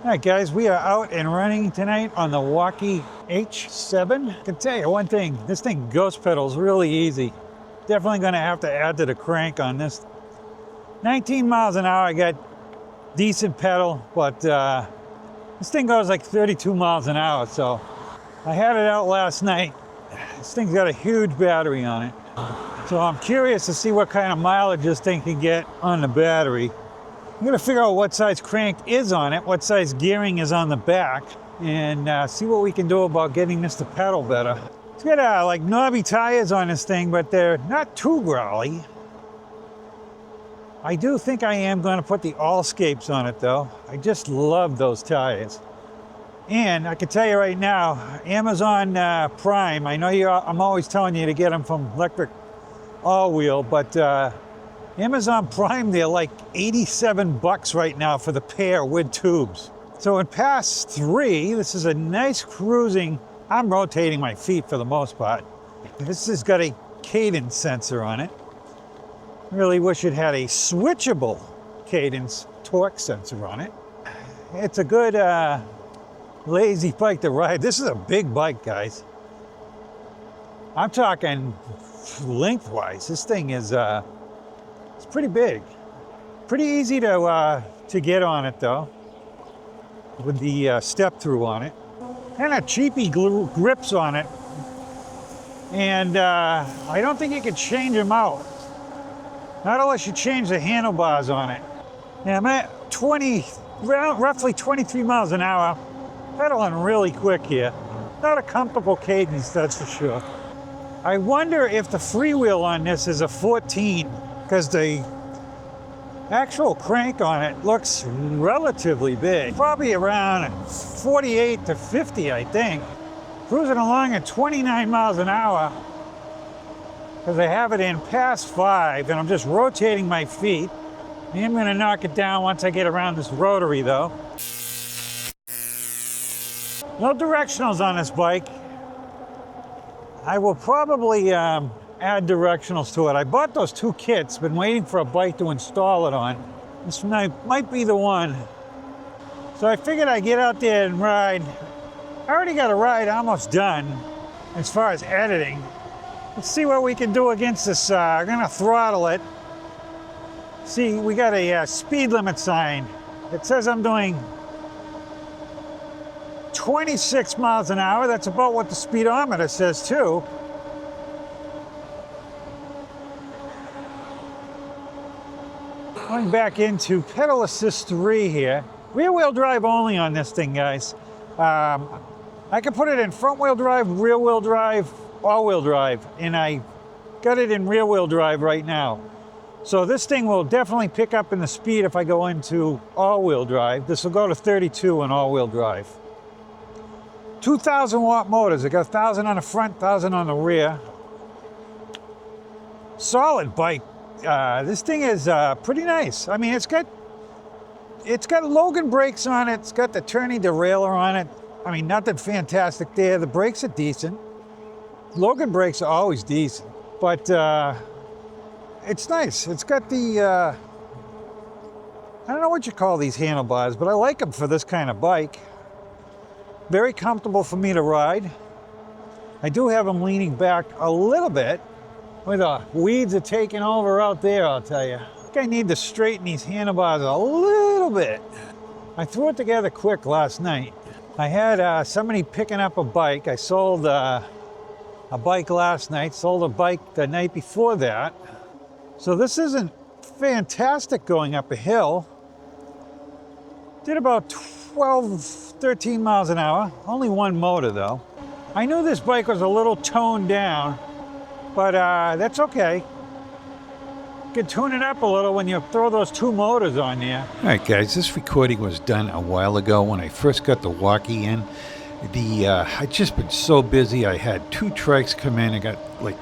All right, guys, we are out and running tonight on the Wallke H7. I can tell you one thing, this thing ghost pedals really easy. Definitely gonna have to add to the crank on this. 19 miles an hour, I got decent pedal, but this thing goes like 32 miles an hour, so I had it out last night. This thing's got a huge battery on it. So I'm curious to see what kind of mileage this thing can get on the battery. I'm gonna figure out what size crank is on it, what size gearing is on the back, and see what we can do about getting this to pedal better. It's got like knobby tires on this thing, but they're not too growly. I do think I am gonna put the Allscapes on it though. I just love those tires. And I can tell you right now, Amazon Prime, I know I'm always telling you to get them from Electric All-Wheel, but Amazon Prime, they're like 87 bucks right now for the pair with tubes. So in pass 3, this is a nice cruising, I'm rotating my feet for the most part. This has got a cadence sensor on it. Really wish it had a switchable cadence torque sensor on it. It's a good lazy bike to ride. This is a big bike, guys. I'm talking lengthwise. This thing is it's pretty big. Pretty easy to get on it though, with the step through on it. Kind of cheapy grips on it, and I don't think you can change them out. Not unless you change the handlebars on it. Yeah, I'm at roughly 23 miles an hour, pedaling really quick here. Not a comfortable cadence, that's for sure. I wonder if the freewheel on this is a 14, because the actual crank on it looks relatively big. Probably around 48 to 50, I think. Cruising along at 29 miles an hour, because I have it in pass 5, and I'm just rotating my feet. I am gonna knock it down once I get around this rotary though. No directionals on this bike. I will probably add directionals to it. I bought those 2 kits, been waiting for a bike to install it on. This might be the one. So I figured I'd get out there and ride. I already got a ride almost done as far as editing. Let's see what we can do against this. I'm gonna throttle it. See, we got a speed limit sign. It says I'm doing 26 miles an hour. That's about what the speedometer says too. Going back into pedal assist 3 here. Rear wheel drive only on this thing, guys. I can put it in front wheel drive, rear wheel drive, all-wheel drive, and I got it in rear wheel drive right now. So this thing will definitely pick up in the speed if I go into all-wheel drive. This will go to 32 in all-wheel drive. 2,000 watt motors. I got 1,000 on the front, 1,000 on the rear. Solid bike. This thing is pretty nice. I mean, it's got Logan brakes on it. It's got the turning derailleur on it. I mean, nothing fantastic there. The brakes are decent. Logan brakes are always decent, but it's nice. It's got the, I don't know what you call these handlebars, but I like them for this kind of bike. Very comfortable for me to ride. I do have them leaning back a little bit. The weeds are taking over out there, I'll tell you. I think I need to straighten these handlebars a little bit. I threw it together quick last night. I had somebody picking up a bike. I sold a bike last night, sold a bike the night before that. So this isn't fantastic going up a hill. Did about 12, 13 miles an hour. Only one motor though. I knew this bike was a little toned down, but that's okay. You can tune it up a little when you throw those 2 motors on there. All right, guys, this recording was done a while ago when I first got the Wallke in. I'd just been so busy. I had 2 trikes come in. I got like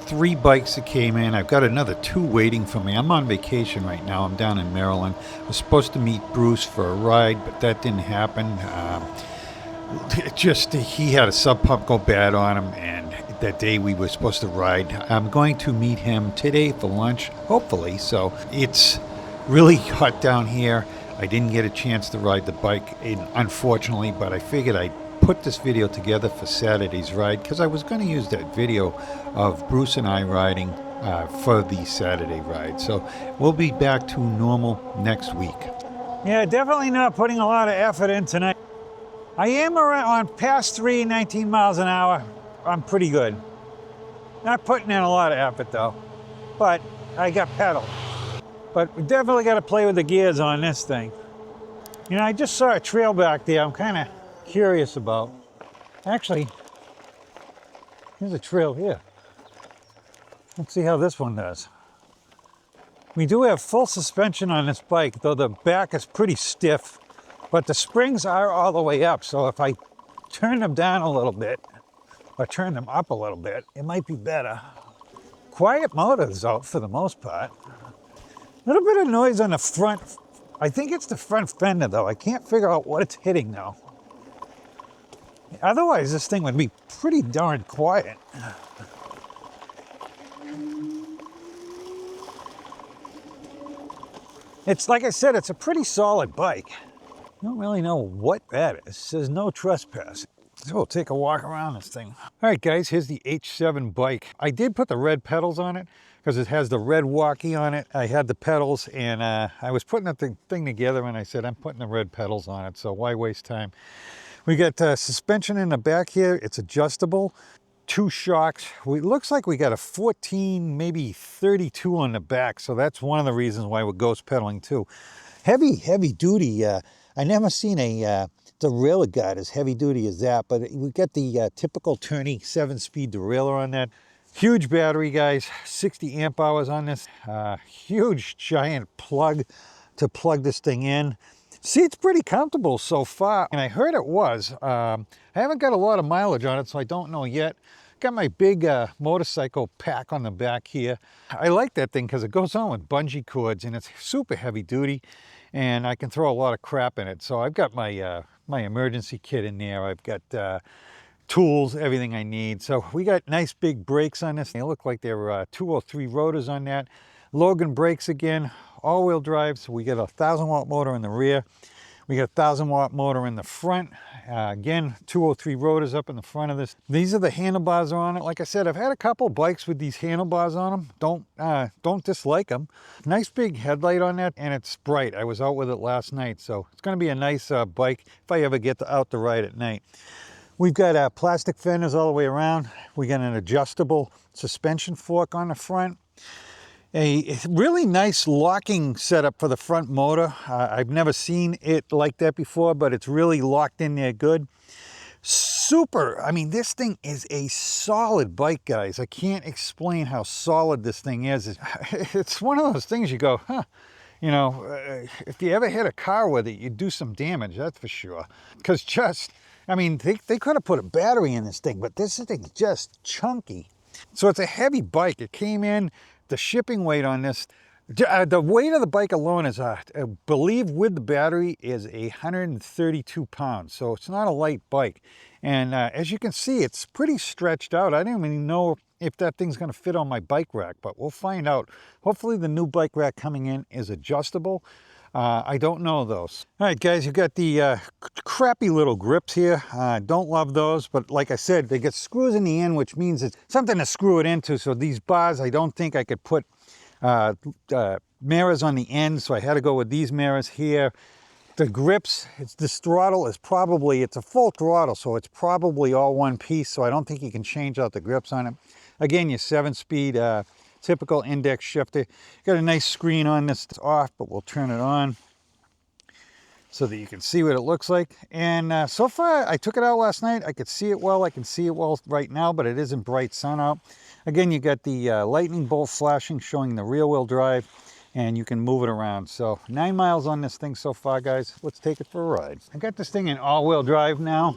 3 bikes that came in. I've got another 2 waiting for me. I'm on vacation right now. I'm down in Maryland. I was supposed to meet Bruce for a ride, but that didn't happen. He had a sub pump go bad on him, and that day we were supposed to ride. I'm going to meet him today for lunch, hopefully. So it's really hot down here. I didn't get a chance to ride the bike, unfortunately, but I figured I'd put this video together for Saturday's ride because I was going to use that video of Bruce and I riding for the Saturday ride. So we'll be back to normal next week. Yeah, definitely not putting a lot of effort in tonight. I am around on past 19 miles an hour. I'm pretty good. Not putting in a lot of effort though, but I got pedal. But we definitely got to play with the gears on this thing. You know, I just saw a trail back there I'm kind of curious about. Actually, there's a trail here. Let's see how this one does. We do have full suspension on this bike, though the back is pretty stiff, but the springs are all the way up. So if I turn them down a little bit, or turn them up a little bit, it might be better. Quiet motors out for the most part. A little bit of noise on the front. I think it's the front fender though. I can't figure out what it's hitting now. Otherwise, this thing would be pretty darn quiet. It's like I said, it's a pretty solid bike. I don't really know what that is. It says no trespassing. So we'll take a walk around this thing. All right, guys, here's the H7 bike. I did put the red pedals on it because it has the red Wallke on it. I had the pedals and I was putting that thing together and I said, I'm putting the red pedals on it, so why waste time? We got suspension in the back here. It's adjustable. 2 shocks. It looks like we got a 14, maybe 32 on the back, so that's one of the reasons why we're ghost pedaling too. Heavy duty. I never seen a derailleur guide as heavy duty as that, but we got the typical turny 7-speed derailleur on that. Huge battery, guys, 60 amp hours on this. Huge giant plug to plug this thing in. Seat's pretty comfortable so far, and I heard it was. I haven't got a lot of mileage on it, so I don't know yet. Got my big motorcycle pack on the back here. I like that thing because it goes on with bungee cords and it's super heavy duty and I can throw a lot of crap in it. So I've got my my emergency kit in there. I've got tools, everything I need. So we got nice big brakes on this. They look like they're 203 rotors on that. Logan brakes again, all-wheel drive. So we got a 1,000-watt motor in the rear. We got a 1,000-watt motor in the front. Again, 203 rotors up in the front of this. These are the handlebars on it. Like I said, I've had a couple bikes with these handlebars on them. Don't dislike them. Nice big headlight on that, and it's bright. I was out with it last night, so it's going to be a nice bike if I ever get out to ride at night. We've got plastic fenders all the way around. We got an adjustable suspension fork on the front. A really nice locking setup for the front motor. I've never seen it like that before, but it's really locked in there good. Super, I mean, this thing is a solid bike, guys. I can't explain how solid this thing is. It's one of those things you go, huh, you know, if you ever hit a car with it, you'd do some damage, that's for sure. Because I mean, they could have put a battery in this thing, but this thing's just chunky. So it's a heavy bike. It came in, the shipping weight on this, the weight of the bike alone is, I believe with the battery, is 132 pounds. So it's not a light bike. And as you can see, it's pretty stretched out. I don't even know if that thing's going to fit on my bike rack, but we'll find out. Hopefully the new bike rack coming in is adjustable. I don't know those. All right, guys, you've got the crappy little grips here. Don't love those, but like I said, they get screws in the end, which means it's something to screw it into. So these bars, I don't think I could put mirrors on the end, so I had to go with these mirrors here. The grips, this throttle is probably, it's a full throttle, so it's probably all one piece, so I don't think you can change out the grips on it. Again, your 7-speed typical index shifter. Got a nice screen on this. It's off, but we'll turn it on so that you can see what it looks like. And so far, I took it out last night. I could see it well. I can see it well right now, but it isn't bright sun out. Again, you got the lightning bolt flashing showing the rear wheel drive, and you can move it around. So 9 miles on this thing so far, guys. Let's take it for a ride. I got this thing in all-wheel drive now,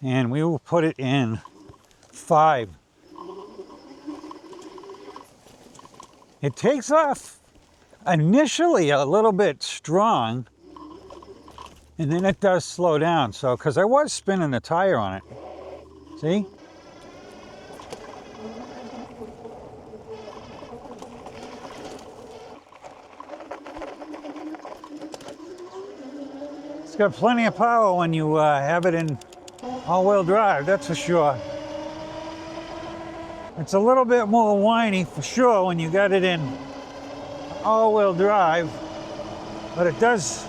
and we will put it in 5. It takes off initially a little bit strong, and then it does slow down. So, because I was spinning the tire on it. See? got plenty of power when you have it in all-wheel drive, that's for sure. It's a little bit more whiny for sure when you got it in all-wheel drive, but it does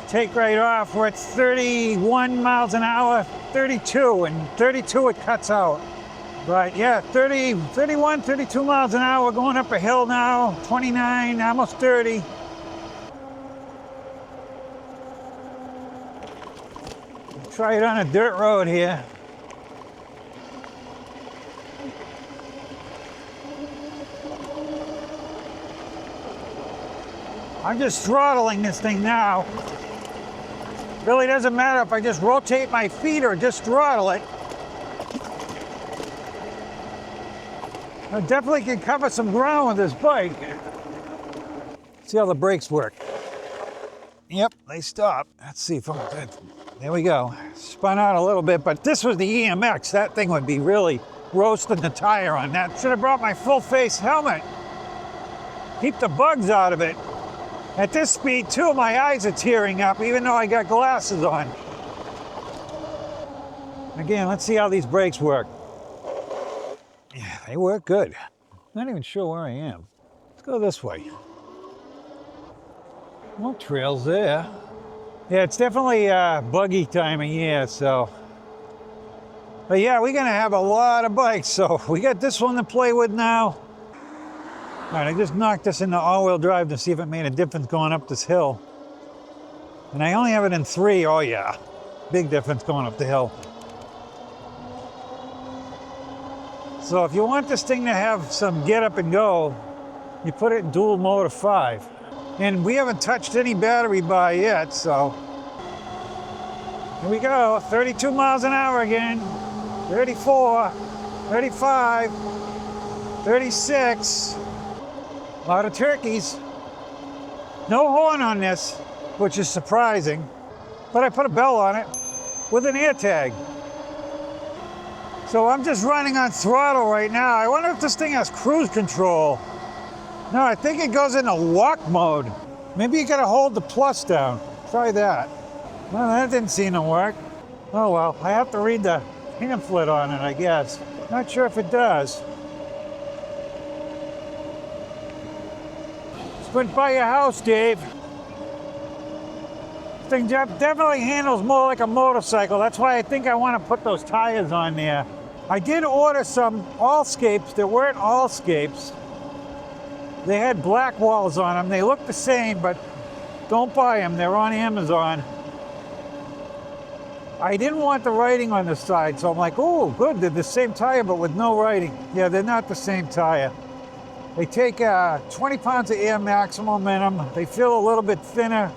take right off where it's 31 miles an hour, 32, and 32 it cuts out. But yeah, 30, 31, 32 miles an hour going up a hill now, 29, almost 30. Try it on a dirt road here. I'm just throttling this thing now. Really doesn't matter if I just rotate my feet or just throttle it. I definitely can cover some ground with this bike. See how the brakes work. Yep, they stop. Let's see if I'm good. There we go. Spun out a little bit, but this was the EMX. That thing would be really roasting the tire on that. Should have brought my full face helmet. Keep the bugs out of it. At this speed too, my eyes are tearing up even though I got glasses on. Again, let's see how these brakes work. Yeah, they work good. Not even sure where I am. Let's go this way. No trails there. Yeah, it's definitely buggy time of year, so. But yeah, we're gonna have a lot of bikes, so we got this one to play with now. All right, I just knocked this into all-wheel drive to see if it made a difference going up this hill. And I only have it in 3, oh yeah. Big difference going up the hill. So if you want this thing to have some get up and go, you put it in dual motor 5. And we haven't touched any battery bar yet, so. Here we go, 32 miles an hour again. 34, 35, 36. A lot of turkeys. No horn on this, which is surprising. But I put a bell on it with an air tag. So I'm just running on throttle right now. I wonder if this thing has cruise control. No, I think it goes into walk mode. Maybe you gotta hold the plus down. Try that. Well, that didn't seem to work. Oh well, I have to read the pamphlet on it, I guess. Not sure if it does. Just went by your house, Dave. This thing definitely handles more like a motorcycle. That's why I think I want to put those tires on there. I did order some Allscapes that weren't Allscapes. They had black walls on them. They look the same, but don't buy them. They're on Amazon. I didn't want the writing on the side, so I'm like, oh, good, they're the same tire, but with no writing. Yeah, they're not the same tire. They take 20 pounds of air maximum in them. They feel a little bit thinner.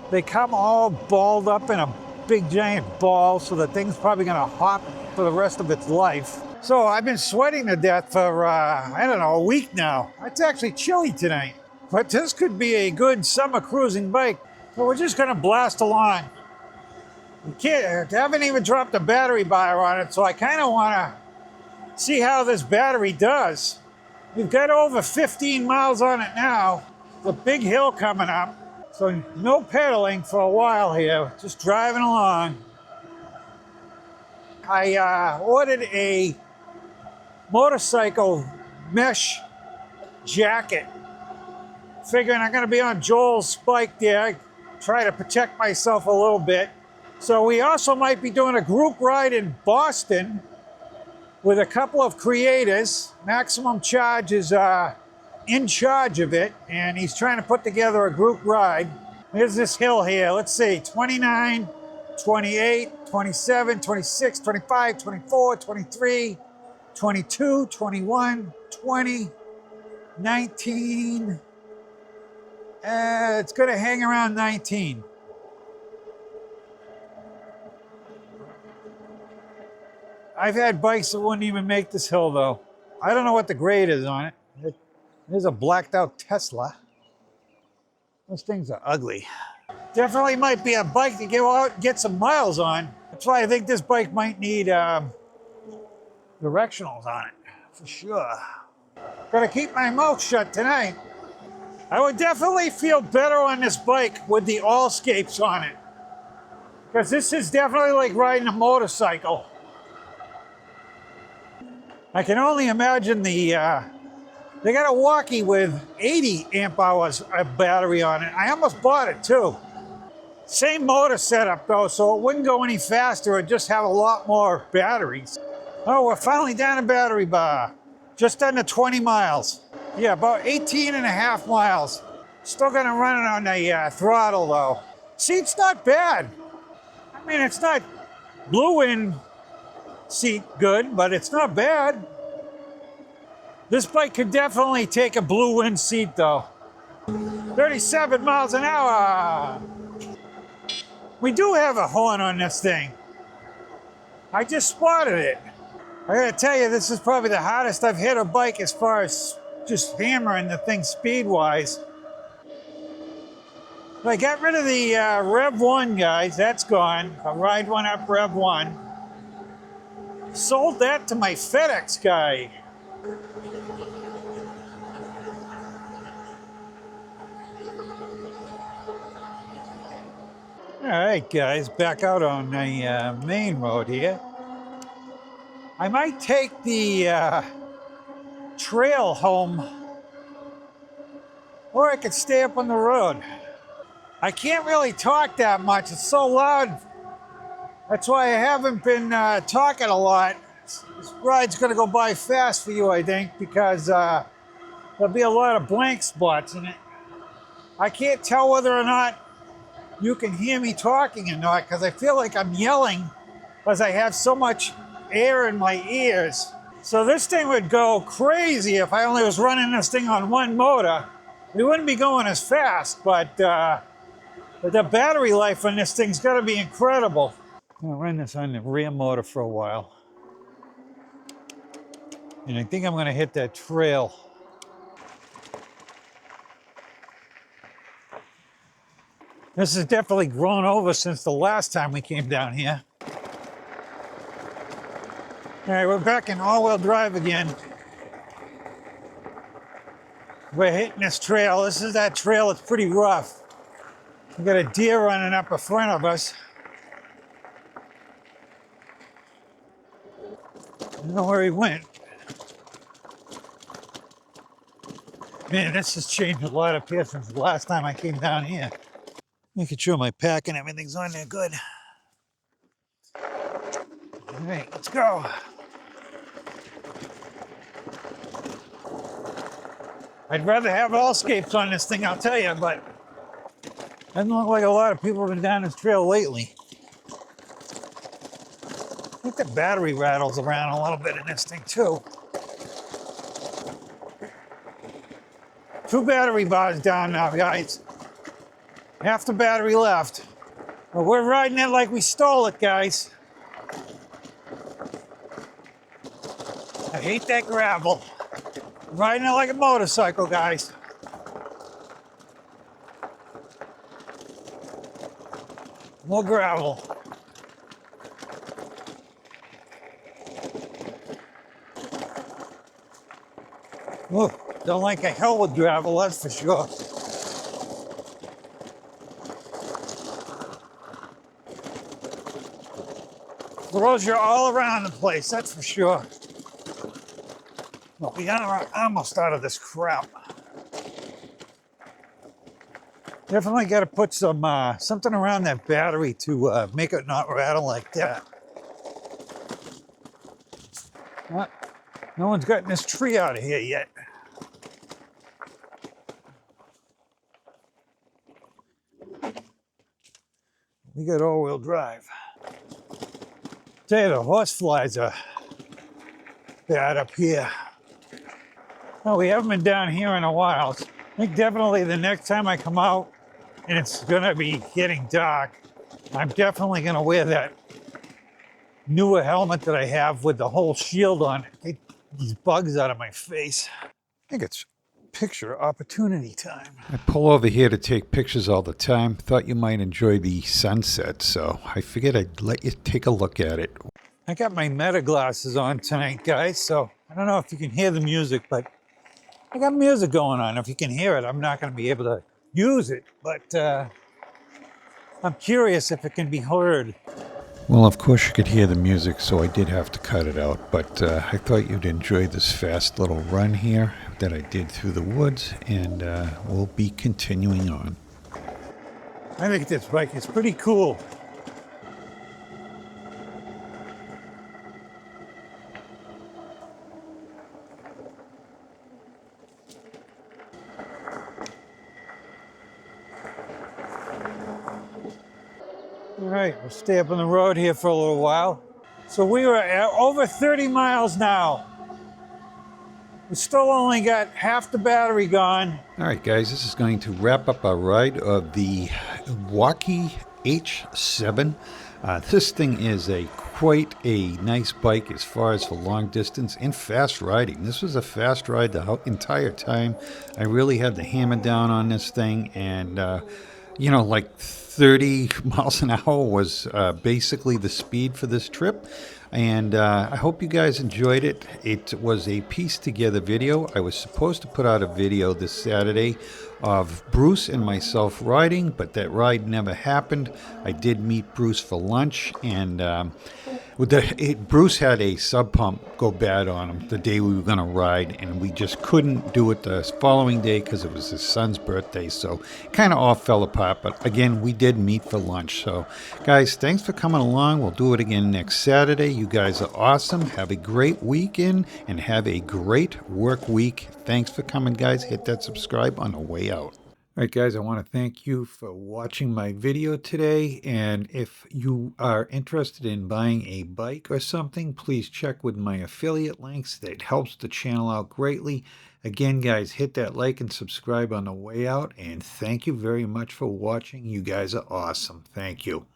They come all balled up in a big giant ball, so the thing's probably gonna hop for the rest of its life. So I've been sweating to death for, I don't know, a week now. It's actually chilly tonight, but this could be a good summer cruising bike. So we're just gonna blast along. I haven't even dropped a battery bar on it, so I kind of want to see how this battery does. We've got over 15 miles on it now. The big hill coming up, so no pedaling for a while here, just driving along. I ordered a motorcycle mesh jacket, figuring I'm going to be on Joel's bike there, try to protect myself a little bit. So we also might be doing a group ride in Boston with a couple of creators. Maximum Charge is in charge of it, and he's trying to put together a group ride. Here's this hill here. Let's see, 29, 28, 27, 26, 25, 24, 23, 22, 21, 20, 19. It's going to hang around 19. I've had bikes that wouldn't even make this hill, though. I don't know what the grade is on it. There's a blacked out Tesla. Those things are ugly. Definitely might be a bike to go out and get some miles on. That's why I think this bike might need directionals on it, for sure. Gotta keep my mouth shut tonight. I would definitely feel better on this bike with the Allscapes on it. Because this is definitely like riding a motorcycle. I can only imagine they got a Wallke with 80 amp hours of battery on it. I almost bought it too. Same motor setup though, so it wouldn't go any faster. It'd just have a lot more batteries. Oh, we're finally down a battery bar. Just under 20 miles. Yeah, about 18 and a half miles. Still gonna run it on the throttle though. Seat's not bad. I mean, it's not blue in seat good, but it's not bad. This bike could definitely take a blue wind seat though. 37 miles an hour. We do have a horn on this thing. I just spotted it. I gotta tell you, this is probably the hardest I've hit a bike as far as just hammering the thing speed-wise. I got rid of the Rev 1, guys. That's gone. I ride one up Rev 1. Sold that to my FedEx guy. All right, guys, back out on the main road here. I might take the trail home, or I could stay up on the road. I can't really talk that much. It's so loud. That's why I haven't been talking a lot. This ride's gonna go by fast for you, I think, because there'll be a lot of blank spots in it. I can't tell whether or not you can hear me talking or not, because I feel like I'm yelling because I have so much air in my ears. So this thing would go crazy if I only was running this thing on one motor. We wouldn't be going as fast, but the battery life on this thing's got to be incredible. I'm gonna run this on the rear motor for a while. And I think I'm gonna hit that trail. This has definitely grown over since the last time we came down here. All right, we're back in all-wheel drive again. We're hitting this trail. This is that trail. It's pretty rough. We got a deer running up in front of us. I don't know where he went. Man, this has changed a lot up here since the last time I came down here. Making sure my pack and everything's on there good. All right, let's go. I'd rather have all escapes on this thing, I'll tell you, but doesn't look like a lot of people have been down this trail lately. I think the battery rattles around a little bit in this thing too. 2 battery bars down now, guys. Half the battery left. But we're riding it like we stole it, guys. I hate that gravel. I'm riding it like a motorcycle, guys. More gravel. Ooh, don't like a hell with gravel, that's for sure. Throws you all around the place, that's for sure. Well, we are almost out of this crap. Definitely got to put some something around that battery to make it not rattle like that. No one's gotten this tree out of here yet. We got all-wheel drive. Tell you, the horseflies are bad up here. Well, we haven't been down here in a while. I think definitely the next time I come out and it's gonna be getting dark, I'm definitely gonna wear that newer helmet that I have with the whole shield on it. Get these bugs out of my face. I think it's picture opportunity time. I pull over here to take pictures all the time. Thought you might enjoy the sunset, so I figured I'd let you take a look at it. I got my Meta glasses on tonight, guys, so I don't know if you can hear the music, but I got music going on. If you can hear it, I'm not going to be able to use it, but I'm curious if it can be heard. Well, of course you could hear the music, so I did have to cut it out. But I thought you'd enjoy this fast little run here that I did through the woods, and we'll be continuing on. I think this bike is pretty cool. All right, we'll stay up on the road here for a little while. So we were at over 30 miles now. We still only got half the battery gone. All right, guys, this is going to wrap up our ride of the Wallke H7. This thing is quite a nice bike as far as for long distance and fast riding. This was a fast ride the entire time. I really had the hammer down on this thing, and you know, like 30 miles an hour was basically the speed for this trip. And I hope you guys enjoyed it. It was a pieced together video. I was supposed to put out a video this Saturday of Bruce and myself riding, but that ride never happened. I did meet Bruce for lunch, and Bruce had a sub pump go bad on him the day we were going to ride, and we just couldn't do it the following day because it was his son's birthday, so it kind of all fell apart. But again, we did meet for lunch. So guys, thanks for coming along. We'll do it again next Saturday. You guys are awesome. Have a great weekend and have a great work week. Thanks for coming, guys. Hit that subscribe on the way out. All right, guys, I want to thank you for watching my video today. And if you are interested in buying a bike or something, please check with my affiliate links. That helps the channel out greatly. Again, guys, hit that like and subscribe on the way out. And thank you very much for watching. You guys are awesome. Thank you.